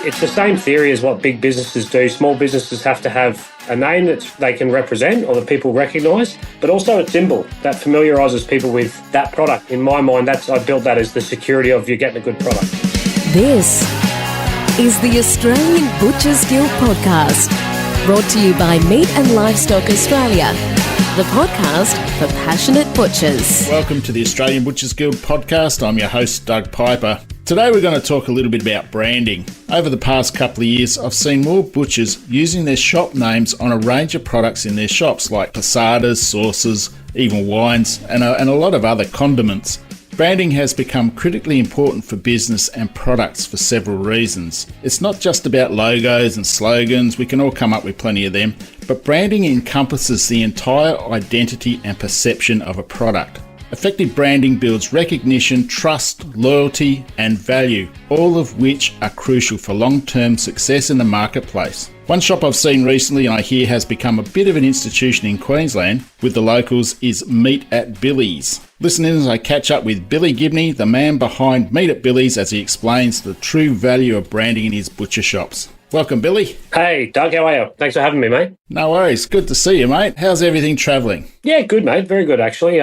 It's the same theory as what big businesses do. Small businesses have to have a name that they can represent or that people recognise, but also a symbol that familiarises people with that product. In my mind, I built that as the security of you getting a good product. This is the Australian Butchers Guild podcast, brought to you by Meat and Livestock Australia, the podcast for passionate butchers. Welcome to the Australian Butchers Guild podcast. I'm your host, Doug Piper. Today we're going to talk a little bit about branding. Over the past couple of years, I've seen more butchers using their shop names on a range of products in their shops, like passadas, sauces, even wines, and a lot of other condiments. Branding has become critically important for business and products for several reasons. It's not just about logos and slogans, we can all come up with plenty of them, but branding encompasses the entire identity and perception of a product. Effective branding builds recognition, trust, loyalty, and value, all of which are crucial for long-term success in the marketplace. One shop I've seen recently and I hear has become a bit of an institution in Queensland with the locals is Meat at Billy's. Listen in as I catch up with Bill Gibney, the man behind Meat at Billy's, as he explains the true value of branding in his butcher shops. Welcome, Billy. Hey, Doug, how are you? Thanks for having me, mate. No worries. Good to see you, mate. How's everything travelling? Yeah, good, mate. Very good, actually.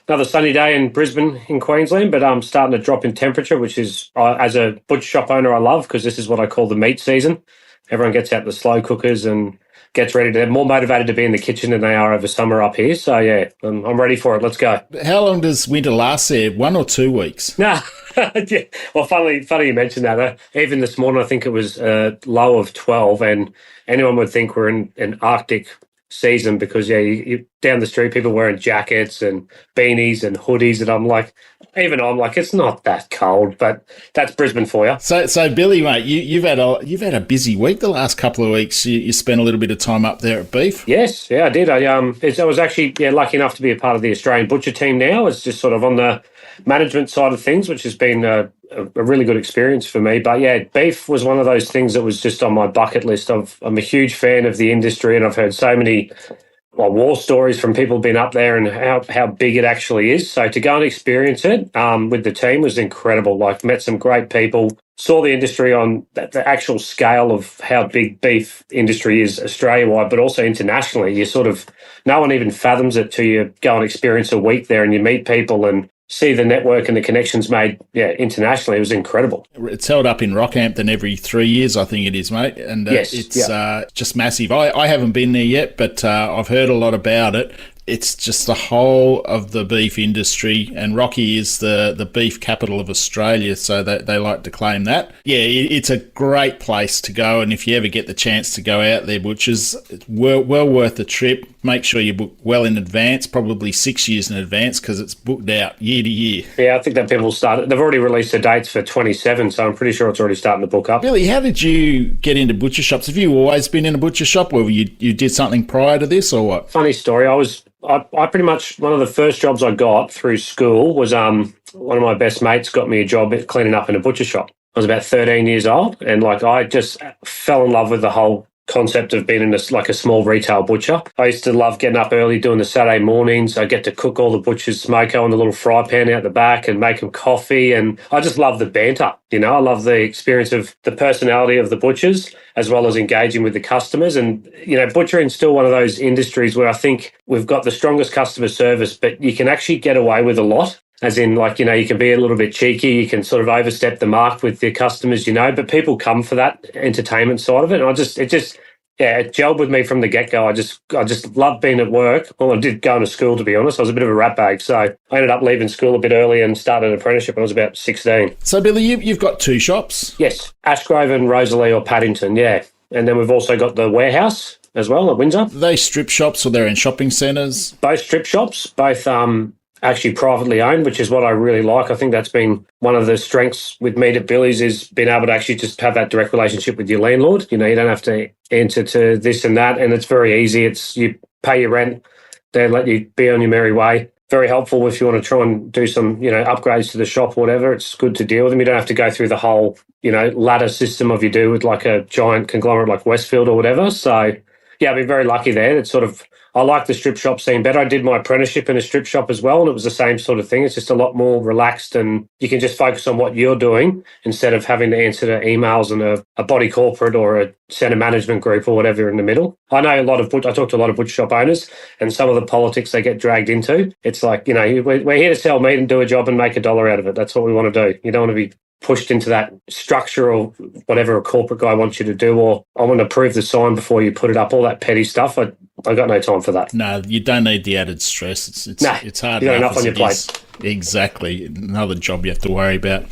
Another sunny day in Brisbane in Queensland, but I'm starting to drop in temperature, which is, as a butcher shop owner, I love, because this is what I call the meat season. Everyone gets out the slow cookers and gets ready. They're more motivated to be in the kitchen than they are over summer up here. So, yeah, I'm ready for it. Let's go. How long does winter last there? 1 or 2 weeks? Nah. Yeah. Well, funny you mentioned that. Even this morning, I think it was a low of 12, and anyone would think we're in an Arctic season because, yeah, you down the street, people wearing jackets and beanies and hoodies, and I'm like, it's not that cold, but that's Brisbane for you. So Billy, mate, you've had a busy week the last couple of weeks. You spent a little bit of time up there at Beef. Yes, yeah, I did. I was actually lucky enough to be a part of the Australian Butcher team now. It's just sort of on the management side of things, which has been a really good experience for me. But yeah, beef was one of those things that was just on my bucket list. I'm a huge fan of the industry, and I've heard so many war stories from people being up there and how big it actually is. So to go and experience it with the team was incredible. Like, met some great people, saw the industry on the actual scale of how big beef industry is Australia-wide, but also internationally. You sort of, no one even fathoms it till you go and experience a week there and you meet people and see the network and the connections made internationally. It was incredible. It's held up in Rockhampton every 3 years, I think it is, mate. And yes, it's just massive. I haven't been there yet, but I've heard a lot about it. It's just the whole of the beef industry, and Rocky is the beef capital of Australia, so they like to claim that. Yeah, it's a great place to go, and if you ever get the chance to go out there, butchers, it's well worth the trip. Make sure you book well in advance, probably 6 years in advance, because it's booked out year to year. Yeah, I think that people started. They've already released the dates for 27, so I'm pretty sure it's already starting to book up. Billy, how did you get into butcher shops? Have you always been in a butcher shop, or you did something prior to this, or what? Funny story. I pretty much, one of the first jobs I got through school was one of my best mates got me a job at cleaning up in a butcher shop. I was about 13 years old, and I just fell in love with the whole concept of being in a small retail butcher. I used to love getting up early, doing the Saturday mornings. I get to cook all the butcher's smoko in the little fry pan out the back and make them coffee. And I just love the banter. I love the experience of the personality of the butchers, as well as engaging with the customers. And, butchering's still one of those industries where I think we've got the strongest customer service, but you can actually get away with a lot. As in, you can be a little bit cheeky, you can sort of overstep the mark with your customers, but people come for that entertainment side of it. And it gelled with me from the get-go. I just loved being at work. Well, I did go to school, to be honest. I was a bit of a rat bag, so I ended up leaving school a bit early and started an apprenticeship when I was about 16. So, Billy, you've got 2 shops? Yes, Ashgrove and Rosalie or Paddington, yeah. And then we've also got the warehouse as well at Windsor. Are they strip shops or they're in shopping centres? Both strip shops, both actually privately owned, which is what I really like. I think that's been one of the strengths with Meat at Billy's, is being able to actually just have that direct relationship with your landlord. You don't have to answer to this and that, and it's very easy. It's, you pay your rent, they let you be on your merry way. Very helpful if you want to try and do some, upgrades to the shop or whatever. It's good to deal with them. You don't have to go through the whole, ladder system of you do with like a giant conglomerate like Westfield or whatever. So, yeah, I've been very lucky there. It's sort of, I like the strip shop scene better. I did my apprenticeship in a strip shop as well, and it was the same sort of thing. It's just a lot more relaxed, and you can just focus on what you're doing instead of having to answer to emails and a body corporate or a centre management group or whatever in the middle. I know I talk to a lot of butcher shop owners, and some of the politics they get dragged into. It's like, we're here to sell meat and do a job and make $1 out of it. That's what we want to do. You don't want to be pushed into that structure or whatever a corporate guy wants you to do, or I want to approve the sign before you put it up, all that petty stuff. I got no time for that. No, you don't need the added stress. It's hard you got enough on your plate. Exactly. Another job you have to worry about.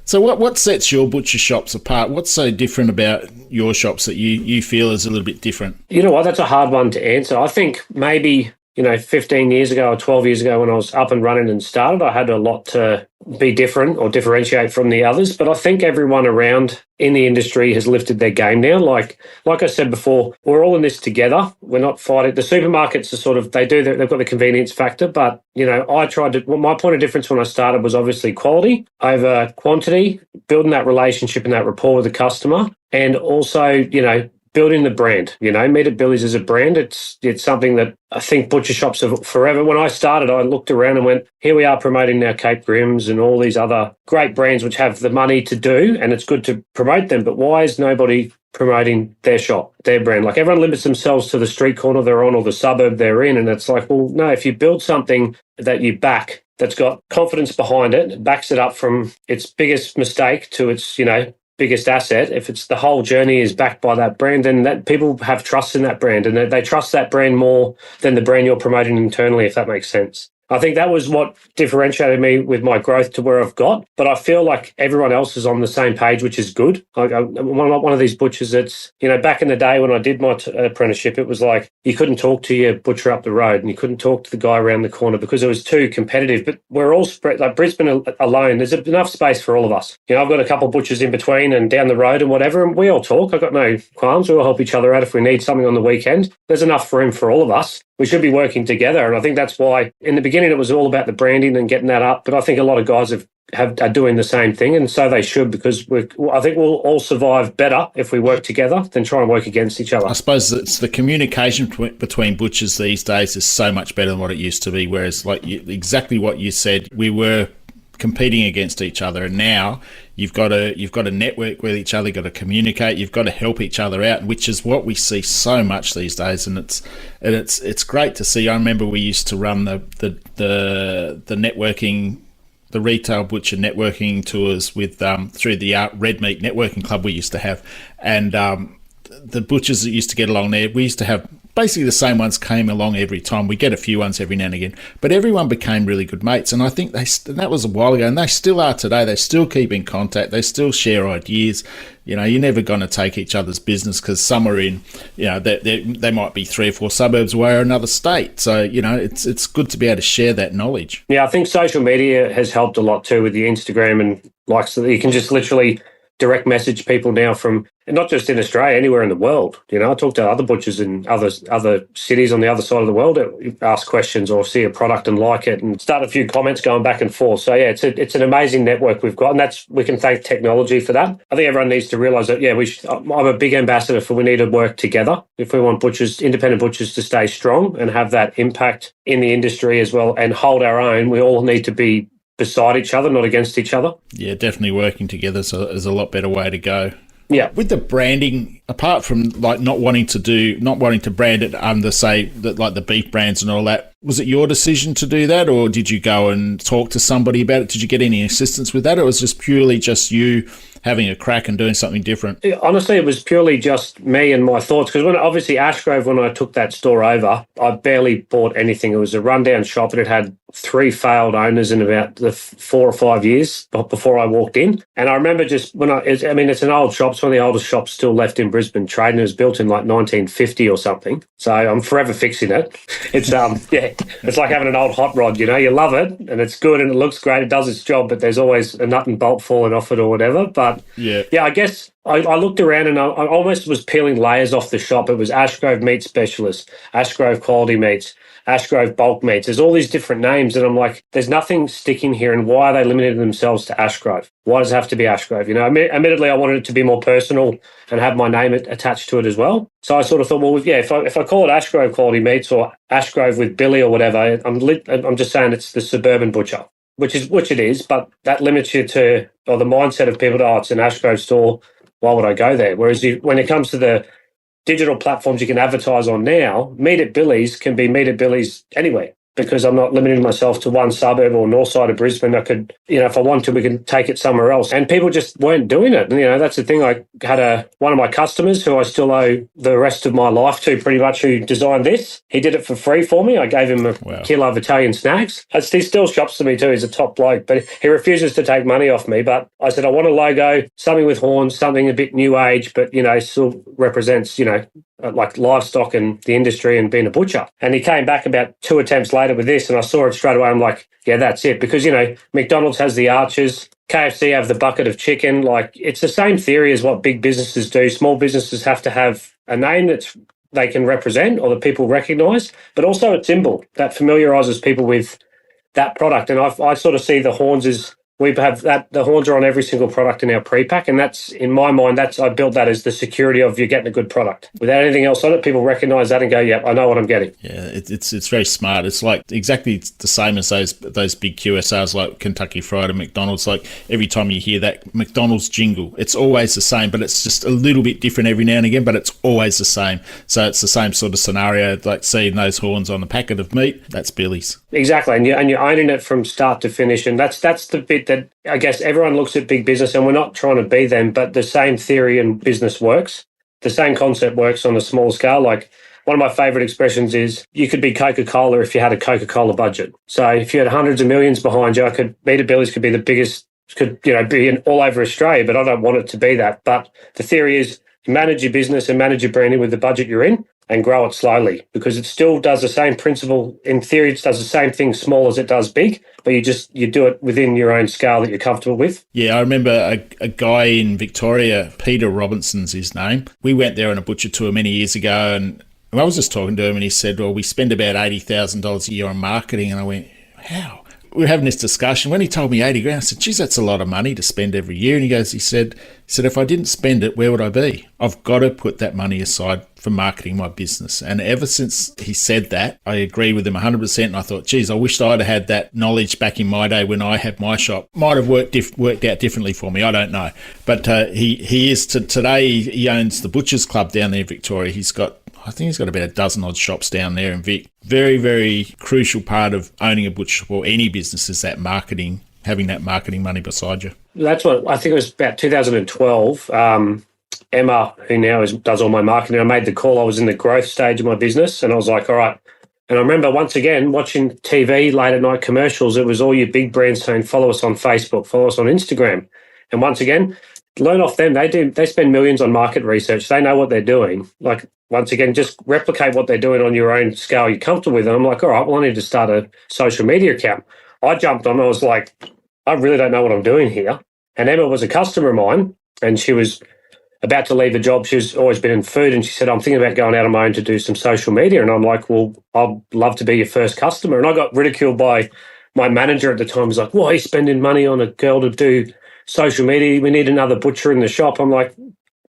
So what sets your butcher shops apart? What's so different about your shops that you feel is a little bit different? You know what? That's a hard one to answer. I think maybe 15 years ago or 12 years ago when I was up and running and started, I had a lot to be different or differentiate from the others. But I think everyone around in the industry has lifted their game now. Like I said before, we're all in this together. We're not fighting. The supermarkets are sort of, they've got the convenience factor. But, my point of difference when I started was obviously quality over quantity, building that relationship and that rapport with the customer. And also, building the brand, Meat at Billy's is a brand. It's something that I think butcher shops have forever. When I started, I looked around and went, here we are promoting now Cape Grims and all these other great brands which have the money to do, and it's good to promote them. But why is nobody promoting their shop, their brand? Like, everyone limits themselves to the street corner they're on or the suburb they're in. And it's like, well, no, if you build something that you back, that's got confidence behind it, backs it up from its biggest mistake to its, biggest asset, if it's the whole journey is backed by that brand, then that people have trust in that brand, and they trust that brand more than the brand you're promoting internally, if that makes sense. I think that was what differentiated me with my growth to where I've got. But I feel like everyone else is on the same page, which is good. I'm not one of these butchers that's, back in the day when I did my apprenticeship, it was like you couldn't talk to your butcher up the road and you couldn't talk to the guy around the corner because it was too competitive. But we're all spread, like Brisbane alone, there's enough space for all of us. I've got a couple of butchers in between and down the road and whatever, and we all talk. I've got no qualms. We all help each other out if we need something on the weekend. There's enough room for all of us. We should be working together. And I think that's why in the beginning it was all about the branding and getting that up. But I think a lot of guys are doing the same thing, and so they should, because I think we'll all survive better if we work together than try and work against each other. I suppose it's the communication between butchers these days is so much better than what it used to be, whereas exactly what you said, we were competing against each other, and now you've got to network with each other, you've got to communicate, you've got to help each other out, which is what we see so much these days, and it's great to see. I remember we used to run the networking, the retail butcher networking tours with through the Red Meat Networking Club we used to have, and the butchers that used to get along there, we used to have basically the same ones came along every time. We get a few ones every now and again, but everyone became really good mates. And I think that was a while ago, and they still are today. They still keep in contact. They still share ideas. You're never going to take each other's business because some are in, they might be 3 or 4 suburbs away or another state. So, it's good to be able to share that knowledge. Yeah, I think social media has helped a lot too with the Instagram, and so you can just literally direct message people now from, and not just in Australia, anywhere in the world. I talk to other butchers in other cities on the other side of the world, ask questions or see a product and like it, and start a few comments going back and forth. So yeah, it's an amazing network we've got, and we can thank technology for that. I think everyone needs to realise that I'm a big ambassador for we need to work together if we want independent butchers to stay strong and have that impact in the industry as well and hold our own. We all need to be beside each other, not against each other. Yeah, definitely working together is a lot better way to go. Yeah. With the branding, apart from not wanting to brand it under, say, the beef brands and all that, was it your decision to do that, or did you go and talk to somebody about it? Did you get any assistance with that, or was it just purely just you having a crack and doing something different? Honestly, it was purely just me and my thoughts, because obviously Ashgrove, when I took that store over, I barely bought anything. It was a rundown shop, and it had 3 failed owners in about the 4 or 5 years before I walked in. And I remember just it's an old shop. It's one of the oldest shops still left in Brisbane trading. It was built in 1950 or something. So I'm forever fixing it. It's it's like having an old hot rod. You love it and it's good and it looks great. It does its job, but there's always a nut and bolt falling off it or whatever. But yeah, I guess I looked around and I almost was peeling layers off the shop. It was Ashgrove Meat Specialist, Ashgrove Quality Meats, Ashgrove bulk meats. There's all these different names, and I'm like, there's nothing sticking here, and why are they limiting themselves to Ashgrove? Why does it have to be Ashgrove? You know, admittedly, I wanted it to be more personal and have my name attached to it as well. So I sort of thought, well, if I call it Ashgrove Quality Meats or Ashgrove with Billy or whatever, I'm just saying it's the suburban butcher, which it is, but that limits you to, or the mindset of people to, oh, it's an Ashgrove store, why would I go there? Whereas when it comes to the digital platforms you can advertise on now, Meat at Billy's can be Meat at Billy's anywhere, because I'm not limiting myself to one suburb or north side of Brisbane. I could, if I want to, we can take it somewhere else. And people just weren't doing it. And, that's the thing. I had one of my customers who I still owe the rest of my life to, pretty much, who designed this. He did it for free for me. I gave him a kilo of Italian snacks. He still shops to me too. He's a top bloke, but he refuses to take money off me. But I said, I want a logo, something with horns, something a bit new age, but, still represents, like livestock and the industry and being a butcher. And he came back about 2 attempts later with this, and I saw it straight away. I'm like, yeah, that's it. Because, McDonald's has the arches, KFC have the bucket of chicken. Like, it's the same theory as what big businesses do. Small businesses have to have a name that they can represent or that people recognise, but also a symbol that familiarises people with that product. And I sort of see the horns as, we have that, the horns are on every single product in our pre-pack, and that's, in my mind, I built that as the security of you're getting a good product. Without anything else on it, people recognise that and go, yeah, I know what I'm getting. Yeah, it's very smart. It's like exactly the same as those big QSRs like Kentucky Fried and McDonald's. Like, every time you hear that McDonald's jingle, it's always the same, but it's just a little bit different every now and again, but it's always the same. So it's the same sort of scenario, like seeing those horns on the packet of meat, that's Billy's. Exactly, and you're owning it from start to finish, and that's the bit that I guess everyone looks at big business, and we're not trying to be them, but the same theory in business works. The same concept works on a small scale. Like, one of my favourite expressions is, you could be Coca-Cola if you had a Coca-Cola budget. So if you had hundreds of millions behind you, Meat at Billy's could be the biggest, could be in all over Australia, but I don't want it to be that. But the theory is, you manage your business and manage your branding with the budget you're in, and grow it slowly, because it still does the same principle. In theory, it does the same thing small as it does big, but you do it within your own scale that you're comfortable with. Yeah, I remember a guy in Victoria, Peter Robinson's his name. We went there on a butcher tour many years ago, and I was just talking to him, and he said, well, we spend about $80,000 a year on marketing. And I went, how? We were having this discussion. When he told me 80 grand, I said, geez, that's a lot of money to spend every year. And he said, if I didn't spend it, where would I be? I've got to put that money aside for marketing my business. And ever since he said that, I agree with him 100%. And I thought, geez, I wished I'd had that knowledge back in my day when I had my shop. Might have worked out differently for me. I don't know. But he is, today, he owns the Butchers Club down there in Victoria. I think he's got about a dozen odd shops down there in Vic. Very, very crucial part of owning a butcher or any business is that marketing, having that marketing money beside you. That's what I think it was about 2012. Emma, who now does all my marketing, I made the call. I was in the growth stage of my business, and I was like, all right. And I remember once again watching TV late at night commercials. It was all your big brands saying, follow us on Facebook, follow us on Instagram. And once again, learn off them. They spend millions on market research. They know what they're doing. Like, once again, just replicate what they're doing on your own scale you're comfortable with. And I'm like, all right, well, I need to start a social media account. I jumped on. I was like, I really don't know what I'm doing here. And Emma was a customer of mine, and she was about to leave a job. She's always been in food, and she said, I'm thinking about going out on my own to do some social media. And I'm like, well, I'd love to be your first customer. And I got ridiculed by my manager at the time. He's like, why are you spending money on a girl to do social media? We need another butcher in the shop. I'm like,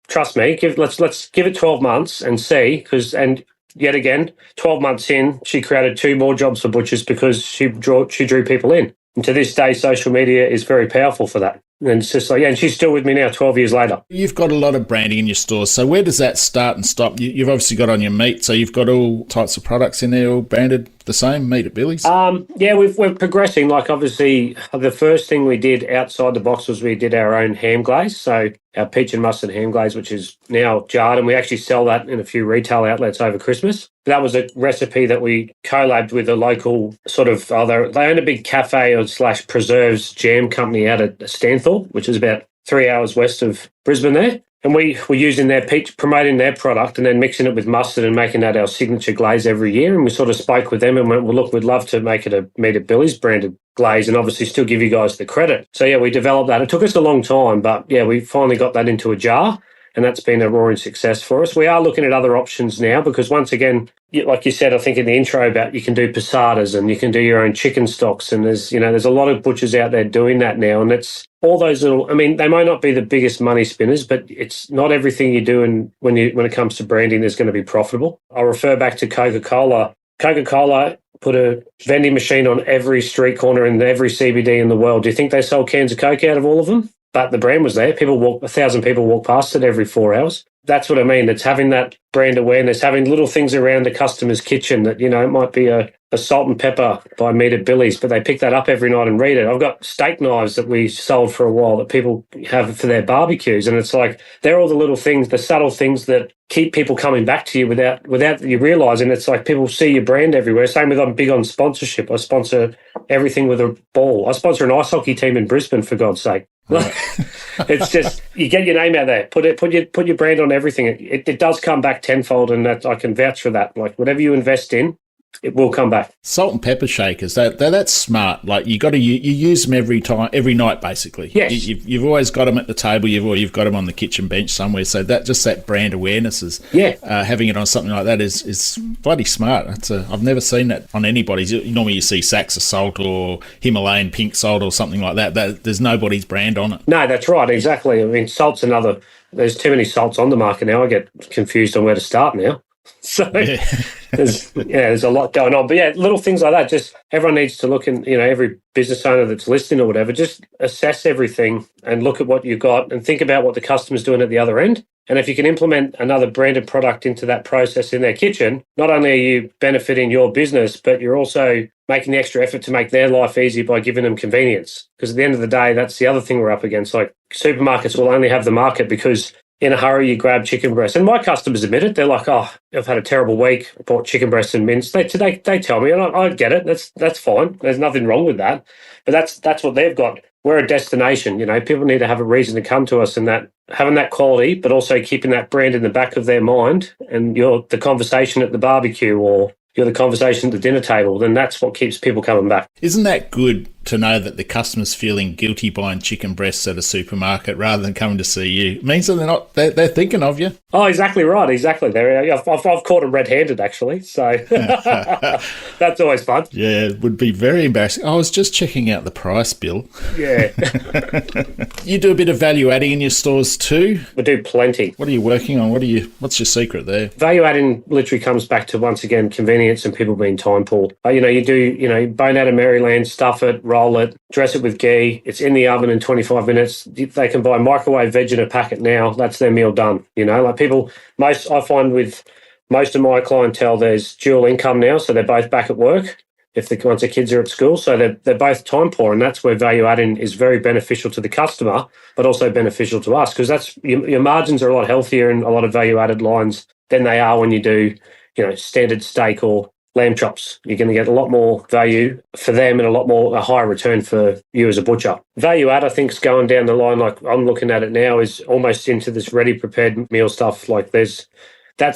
trust me, let's give it 12 months and see, and yet again, 12 months in, she created 2 more jobs for butchers because she drew people in. And to this day, social media is very powerful for that. And it's just like, yeah, and she's still with me now 12 years later. You've got a lot of branding in your stores. So where does that start and stop? You've obviously got on your meat, so you've got all types of products in there, all branded the same, Meat at Billy's? Yeah, we're progressing. Like, obviously, the first thing we did outside the box was we did our own ham glaze. So our peach and mustard ham glaze, which is now jarred, and we actually sell that in a few retail outlets over Christmas. That was a recipe that we collabed with a local sort of, they own a big cafe or / preserves jam company out at Stanthorpe, which is about 3 hours west of Brisbane there. And we were using their peach, promoting their product and then mixing it with mustard and making that our signature glaze every year. And we sort of spoke with them and went, well, look, we'd love to make it a Meat at Billy's branded glaze and obviously still give you guys the credit. So, yeah, we developed that. It took us a long time, but, yeah, we finally got that into a jar. and that's been a roaring success for us. We are looking at other options now because, once again, like you said, I think in the intro, about you can do passadas and you can do your own chicken stocks, and there's a lot of butchers out there doing that now, and it's all those little. I mean, they might not be the biggest money spinners, but it's not everything you do, and when it comes to branding, is going to be profitable. I'll refer back to Coca-Cola. Coca-Cola put a vending machine on every street corner in every CBD in the world. Do you think they sold cans of Coke out of all of them? But the brand was there. 1,000 people walk past it every 4 hours. That's what I mean. It's having that brand awareness, having little things around the customer's kitchen that, it might be a salt and pepper by Meat at Billy's, but they pick that up every night and read it. I've got steak knives that we sold for a while that people have for their barbecues. And it's like, they're all the little things, the subtle things that keep people coming back to you without you realising. It's like people see your brand everywhere. Same with, I'm big on sponsorship. I sponsor everything with a ball. I sponsor an ice hockey team in Brisbane, for God's sake. Right. It's just, you get your name out there, put your brand on everything. It does come back tenfold, and that I can vouch for that. Like, whatever you invest in, it will come back. Salt and pepper shakers, that's smart. Like, you use them every night, basically. Yes. You've always got them at the table, you've got them on the kitchen bench somewhere. So that brand awareness is, having it on something like that is bloody smart. I've never seen that on anybody's. Normally you see sacks of salt or Himalayan pink salt or something like that. There's nobody's brand on it. No, that's right, exactly. I mean, salt's another. There's too many salts on the market now. I get confused on where to start now. So there's a lot going on. But yeah, little things like that, just everyone needs to look in, every business owner that's listening or whatever, just assess everything and look at what you've got and think about what the customer's doing at the other end. And if you can implement another branded product into that process in their kitchen, not only are you benefiting your business, but you're also making the extra effort to make their life easy by giving them convenience. Because at the end of the day, that's the other thing we're up against. Like, supermarkets will only have the market because in a hurry, you grab chicken breast. And my customers admit it. They're like, oh, I've had a terrible week. I bought chicken breast and mince. They tell me, and I get it. That's fine. There's nothing wrong with that. But that's what they've got. We're a destination. People need to have a reason to come to us, and that having that quality, but also keeping that brand in the back of their mind. And you're the conversation at the barbecue, or you're the conversation at the dinner table, then that's what keeps people coming back. Isn't that good to know that the customer's feeling guilty buying chicken breasts at a supermarket rather than coming to see you? It means that they're thinking of you. Oh, exactly right. Exactly. I've caught them red-handed, actually. So that's always fun. Yeah, it would be very embarrassing. I was just checking out the price, Bill. Yeah. You do a bit of value adding in your stores too? We do plenty. What are you working on? What's your secret there? Value adding literally comes back to, once again, convenience and people being time poor. You do, bone out of Maryland, stuff it, roll it, dress it with ghee. It's in the oven in 25 minutes. They can buy microwave veg in a packet now. That's their meal done. I find with most of my clientele, there's dual income now, so they're both back at work once their kids are at school. So they're both time poor, and that's where value adding is very beneficial to the customer, but also beneficial to us, because that's your margins are a lot healthier in a lot of value added lines than they are when you do, standard steak or lamb chops. You're going to get a lot more value for them and a higher return for you as a butcher. Value add, I think, is going down the line, like I'm looking at it now, is almost into this ready prepared meal stuff. Like that's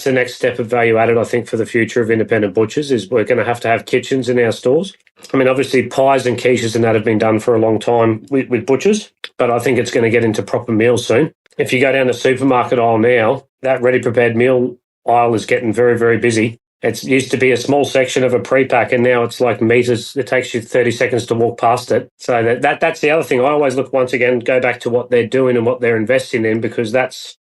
the next step of value added, I think, for the future of independent butchers, is we're going to have kitchens in our stores. I mean, obviously pies and quiches and that have been done for a long time with butchers, but I think it's going to get into proper meals soon. If you go down the supermarket aisle now, that ready prepared meal aisle is getting very, very busy. It used to be a small section of a pre-pack, and now it's like meters. It takes you 30 seconds to walk past it. So that's the other thing. I always look, once again, go back to what they're doing and what they're investing in, because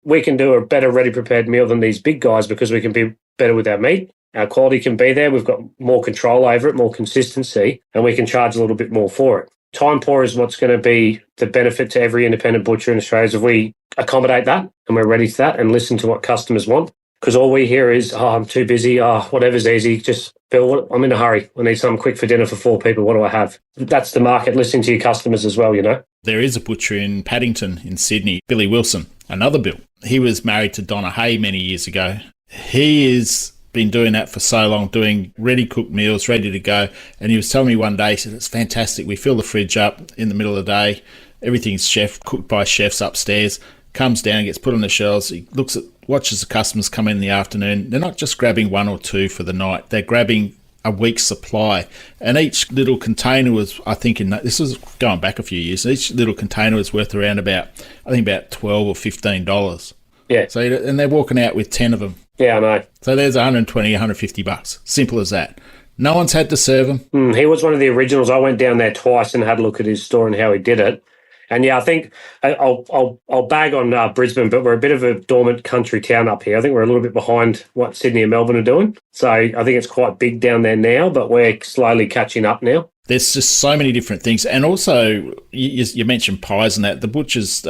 we can do a better ready-prepared meal than these big guys, because we can be better with our meat. Our quality can be there. We've got more control over it, more consistency, and we can charge a little bit more for it. Time poor is what's going to be the benefit to every independent butcher in Australia, if we accommodate that and we're ready to that and listen to what customers want. Because all we hear is, oh, I'm too busy, whatever's easy, just, Bill, I'm in a hurry. I need something quick for dinner for 4 people. What do I have? That's the market, listening to your customers as well, There is a butcher in Paddington in Sydney, Billy Wilson, another Bill. He was married to Donna Hay many years ago. He has been doing that for so long, doing ready-cooked meals, ready to go. And he was telling me one day, he said, it's fantastic. We fill the fridge up in the middle of the day. Everything's cooked by chefs upstairs. Comes down, gets put on the shelves. He watches the customers come in the afternoon. They're not just grabbing 1 or 2 for the night. They're grabbing a week's supply. And each little container was, I think, this was going back a few years, each little container was worth around about $12 or $15. Yeah. So, and they're walking out with 10 of them. Yeah, I know. So there's 120, 150 bucks. Simple as that. No one's had to serve them. He was one of the originals. I went down there twice and had a look at his store and how he did it. And yeah, I think I'll bag on Brisbane, but we're a bit of a dormant country town up here. I think we're a little bit behind what Sydney and Melbourne are doing. So I think it's quite big down there now, but we're slowly catching up now. There's just so many different things. And also, you mentioned pies and that. The Butcher's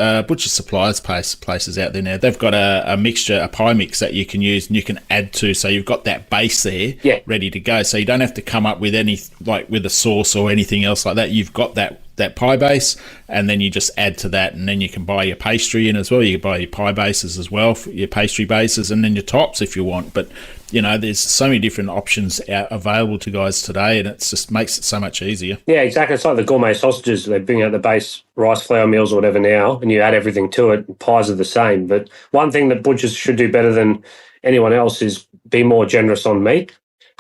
Supplies places out there now, they've got a mixture, a pie mix that you can use and you can add to. So you've got that base there ready to go. So you don't have to come up with any, like with a sauce or anything else like that. You've got that pie base, and then you just add to that, and then you can buy your pastry in as well. You can buy your pie bases as well, for your pastry bases, and then your tops if you want. But there's so many different options available to guys today, and it just makes it so much easier. Yeah, exactly. It's like the gourmet sausages. They bring out the base rice flour meals or whatever now, and you add everything to it. Pies are the same. But one thing that butchers should do better than anyone else is be more generous on meat.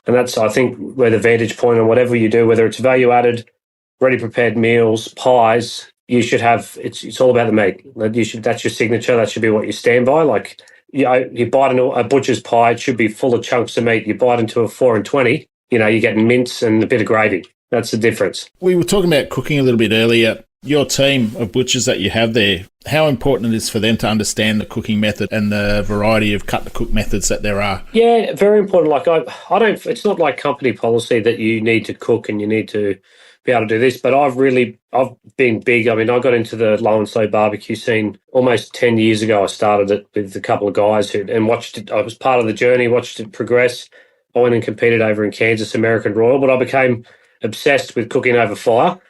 And that's, I think, where the vantage point on whatever you do, whether it's value added, ready prepared meals, pies, you should have, it's all about the meat. That's your signature. That should be what you stand by. Like, you bite into a butcher's pie, it should be full of chunks of meat. You bite into a 4 and 20, you're getting mince and a bit of gravy. That's the difference. We were talking about cooking a little bit earlier. Your team of butchers that you have there, how important it is for them to understand the cooking method and the variety of cut-to-cook methods that there are? Yeah, very important. Like, I don't, it's not like company policy that you need to cook and you need to be able to do this, but I've been big. I mean, I got into the low and slow barbecue scene almost 10 years ago. I started it with a couple of guys and watched it. I was part of the journey, watched it progress. I went and competed over in Kansas, American Royal, but I became obsessed with cooking over fire,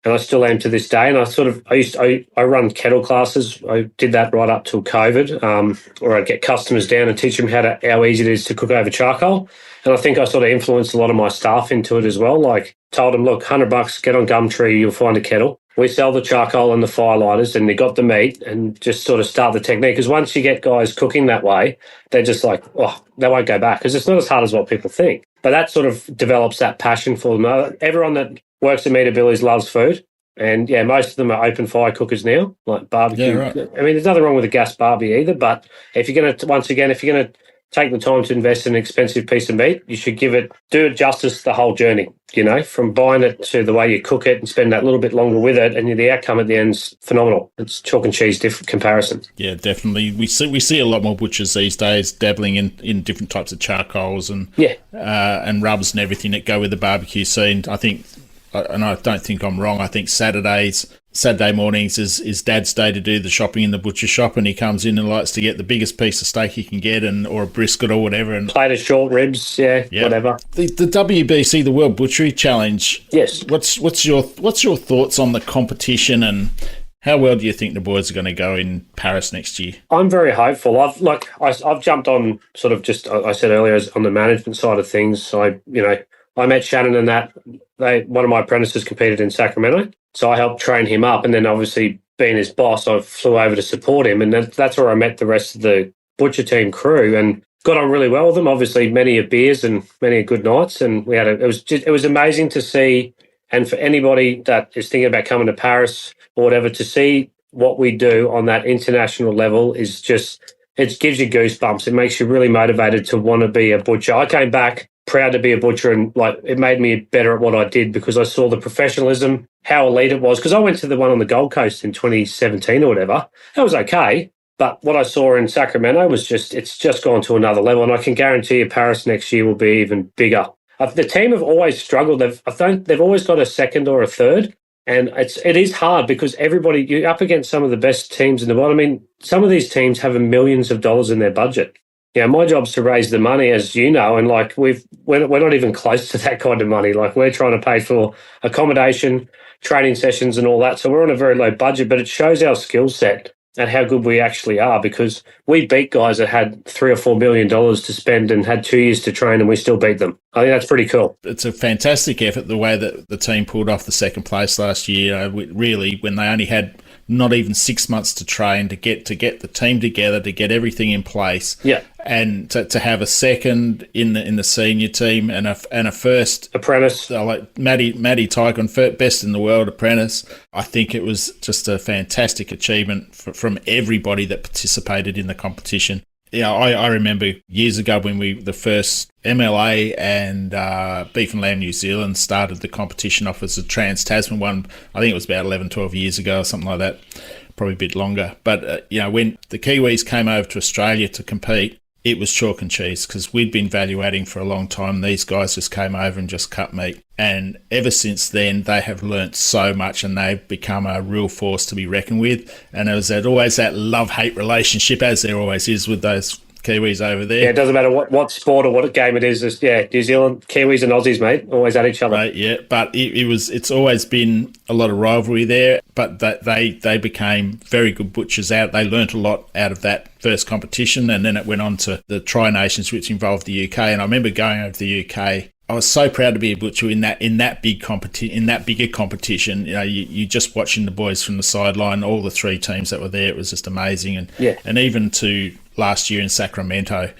and I still am to this day. And I run kettle classes. I did that right up till COVID, where I'd get customers down and teach them how easy it is to cook over charcoal. And I think I sort of influenced a lot of my staff into it as well. Like, told them, look, $100, get on Gumtree, you'll find a kettle. We sell the charcoal and the fire lighters, and they got the meat, and just sort of start the technique. Because once you get guys cooking that way, they're just like, they won't go back, because it's not as hard as what people think. But that sort of develops that passion for them. Everyone that works at Meat Billy's loves food. And yeah, most of them are open fire cookers now, like barbecue. Yeah, right. I mean, there's nothing wrong with a gas barbie either, but if you're going to take the time to invest in an expensive piece of meat, you should do it justice the whole journey, from buying it to the way you cook it and spend that little bit longer with it, and the outcome at the end's phenomenal. It's chalk and cheese comparison. Yeah, definitely. We see a lot more butchers these days dabbling in different types of charcoals and rubs and everything that go with the barbecue scene. I think, and I don't think I'm wrong, I think Saturday mornings is Dad's day to do the shopping in the butcher shop, and he comes in and likes to get the biggest piece of steak he can get, or a brisket or whatever. And plate of short ribs, whatever. The WBC, the World Butchery Challenge. Yes. What's your thoughts on the competition, and how well do you think the boys are going to go in Paris next year? I'm very hopeful. I've jumped on sort of just, I said earlier, on the management side of things. I met Shannon and that. One of my apprentices competed in Sacramento, so I helped train him up. And then obviously being his boss, I flew over to support him. And that's where I met the rest of the Butcher team crew and got on really well with them. Obviously many a beers and many a good nights. And it was amazing to see. And for anybody that is thinking about coming to Paris or whatever, to see what we do on that international level is just, it gives you goosebumps. It makes you really motivated to want to be a butcher. I came back proud to be a butcher, and it made me better at what I did because I saw the professionalism, how elite it was. Because I went to the one on the Gold Coast in 2017 or whatever. That was okay. But what I saw in Sacramento was it's just gone to another level. And I can guarantee you Paris next year will be even bigger. The team have always struggled. They've always got a second or a third. And it is hard because you're up against some of the best teams in the world. I mean, some of these teams have millions of dollars in their budget. Yeah, my job's to raise the money, as you know, and we're not even close to that kind of money. We're trying to pay for accommodation, training sessions, and all that. So we're on a very low budget, but it shows our skill set and how good we actually are, because we beat guys that had $3 or $4 million to spend and had 2 years to train, and we still beat them. I think that's pretty cool. It's a fantastic effort the way that the team pulled off the second place last year. Really, when they only had not even 6 months to train, to get the team together, to get everything in place. Yeah. And to have a second in the senior team and a first apprentice, like Matty Tykon, best in the world apprentice. I think it was just a fantastic achievement from everybody that participated in the competition. Yeah, I remember years ago when the first MLA and Beef and Lamb New Zealand started the competition off as a Trans-Tasman one. I think it was about 11, 12 years ago or something like that, probably a bit longer. But, when the Kiwis came over to Australia to compete, it was chalk and cheese because we'd been value adding for a long time. These guys just came over and just cut meat. And ever since then, they have learnt so much and they've become a real force to be reckoned with. And there was always that love-hate relationship, as there always is with those Kiwis over there. Yeah, it doesn't matter what sport or what game it is. New Zealand, Kiwis and Aussies, mate, always at each other. Right, yeah, but it's always been a lot of rivalry there, but they became very good butchers out. They learnt a lot out of that first competition, and then it went on to the Tri-Nations, which involved the UK. And I remember going over to the UK. I was so proud to be a butcher in that bigger competition. You just watching the boys from the sideline, all the three teams that were there. It was just amazing, and even to last year in Sacramento,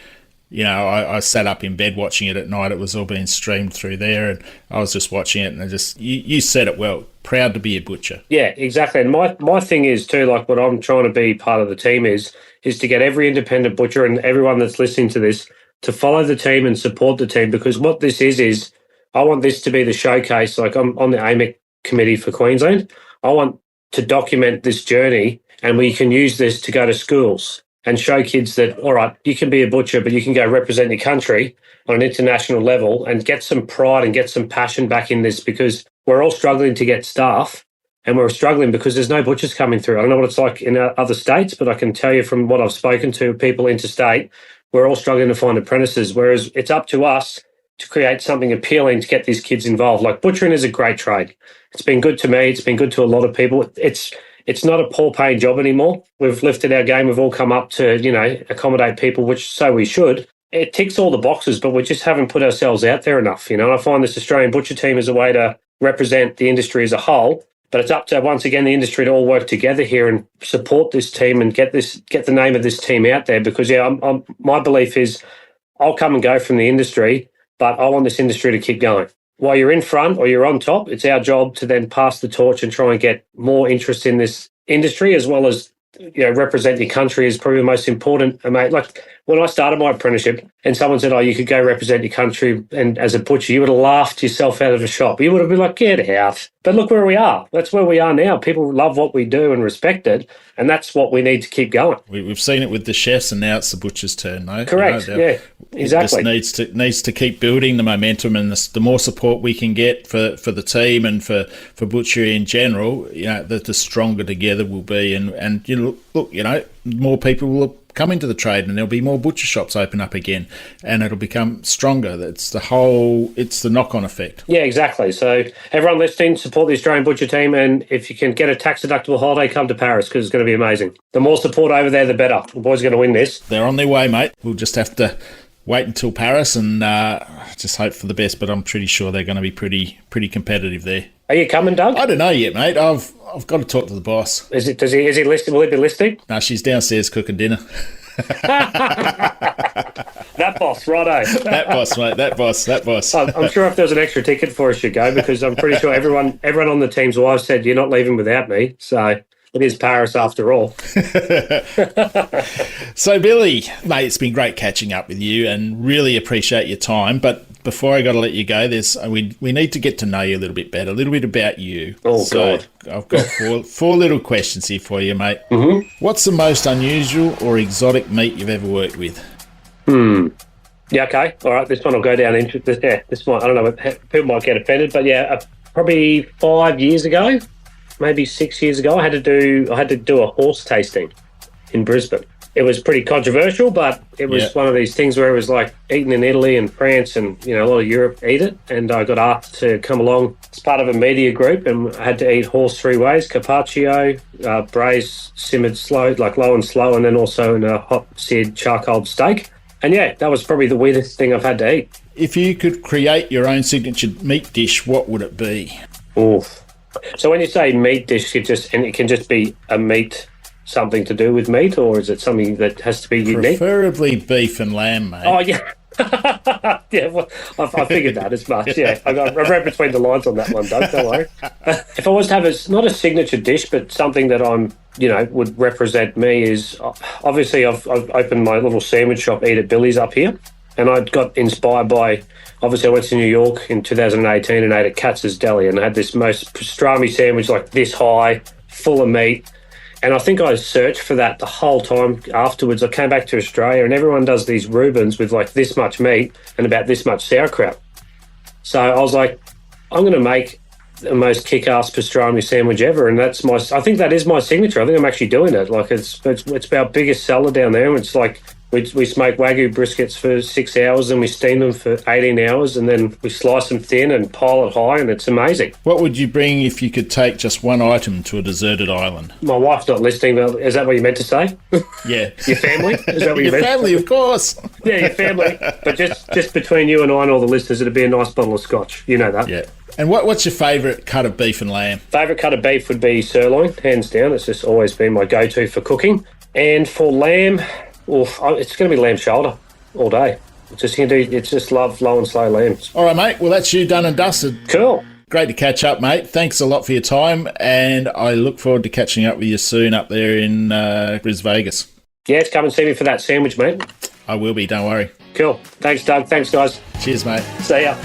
I sat up in bed watching it at night. It was all being streamed through there, and I was just watching it, and you said it well. Proud to be a butcher. Yeah, exactly. And my thing is too, like what I'm trying to be part of the team is to get every independent butcher and everyone that's listening to this to follow the team and support the team, because what this is I want this to be the showcase. Like I'm on the AMIC committee for Queensland. I want to document this journey, and we can use this to go to schools and show kids that, all right, you can be a butcher, but you can go represent your country on an international level and get some pride and get some passion back in this, because we're all struggling to get staff, and we're struggling because there's no butchers coming through. I don't know what it's like in other states, but I can tell you from what I've spoken to people interstate, we're all struggling to find apprentices, whereas it's up to us to create something appealing to get these kids involved. Like butchering is a great trade. It's been good to me. It's been good to a lot of people. It's not a poor paying job anymore. We've lifted our game. We've all come up to, accommodate people, which so we should. It ticks all the boxes, but we just haven't put ourselves out there enough. And I find this Australian butcher team is a way to represent the industry as a whole. But it's up to, once again, the industry to all work together here and support this team and get the name of this team out there. Because, my belief is I'll come and go from the industry, but I want this industry to keep going. While you're in front or you're on top, it's our job to then pass the torch and try and get more interest in this industry, as well as represent your country is probably the most important. Mate, like when I started my apprenticeship and someone said, you could go represent your country and as a butcher, you would have laughed yourself out of the shop. You would have been like, get out. But look where we are. That's where we are now. People love what we do and respect it, and that's what we need to keep going. We've seen it with the chefs, and now it's the butcher's turn, though. Correct, yeah, exactly. It just needs to keep building the momentum, and the more support we can get for the team and for butchery in general, the stronger together we'll be. And look, more people will come into the trade, and there'll be more butcher shops open up again, and it'll become stronger. It's the knock-on effect. Yeah, exactly. So everyone listening, support the Australian butcher team, and if you can get a tax-deductible holiday, come to Paris, because it's going to be amazing. The more support over there, the better. The boys are going to win this. They're on their way, mate. We'll just have to wait until Paris and just hope for the best, but I'm pretty sure they're going to be pretty competitive there. Are you coming, Doug? I don't know yet, mate. I've got to talk to the boss. Is he listening? Will he be listening? No, she's downstairs cooking dinner. That boss, righto. That boss, mate. That boss. I'm sure if there was an extra ticket for us, you'd go, because I'm pretty sure everyone on the team's wives said, you're not leaving without me. So it is Paris after all. So, Billy, mate, it's been great catching up with you and really appreciate your time. But before I got to let you go, we need to get to know you a little bit better, a little bit about you. Oh, so, God. I've got four little questions here for you, mate. Mm-hmm. What's the most unusual or exotic meat you've ever worked with? Yeah, okay. All right, this one will go down into this. Yeah, this one, I don't know, people might get offended, but yeah, probably 5 years ago, maybe 6 years ago, I had to do a horse tasting in Brisbane. It was pretty controversial, but it was one of these things where it was like eaten in Italy and France and, a lot of Europe eat it. And I got asked to come along as part of a media group, and I had to eat horse three ways: carpaccio, braised, simmered slow, like low and slow, and then also in a hot seared charcoal steak. And yeah, that was probably the weirdest thing I've had to eat. If you could create your own signature meat dish, what would it be? Oof. So when you say meat dish, it can just be a meat, something to do with meat, or is it something that has to be unique? Preferably beef and lamb, mate. Oh, yeah. Yeah, well, I figured that as much. Yeah, I read between the lines on that one, Doug. Don't worry. If I was to have not a signature dish, but something that would represent me is obviously I've opened my little sandwich shop, Eat at Billy's, up here, and I got inspired by. Obviously, I went to New York in 2018 and ate at Katz's Deli and had this most pastrami sandwich like this high, full of meat. And I think I searched for that the whole time afterwards. I came back to Australia and everyone does these Reubens with like this much meat and about this much sauerkraut. So I was like, I'm going to make the most kick-ass pastrami sandwich ever. And I think that is my signature. I think I'm actually doing it. Like it's our biggest seller down there. And it's like, we smoke Wagyu briskets for 6 hours and we steam them for 18 hours and then we slice them thin and pile it high and it's amazing. What would you bring if you could take just one item to a deserted island? My wife's not listening, but is that what you meant to say? Yeah. Your family? Is that what you Your meant? family, of course. Yeah, your family. But just between you and I and all the listeners, it'd be a nice bottle of scotch. You know that. Yeah. And what's your favourite cut of beef and lamb? Favourite cut of beef would be sirloin, hands down. It's just always been my go-to for cooking. And for lamb... it's going to be lamb shoulder all day. It's just love low and slow lambs. All right, mate. Well, that's you done and dusted. Cool. Great to catch up, mate. Thanks a lot for your time, and I look forward to catching up with you soon up there in Brisbane, Vegas. Yeah, come and see me for that sandwich, mate. I will be, don't worry. Cool. Thanks, Doug. Thanks, guys. Cheers, mate. See ya.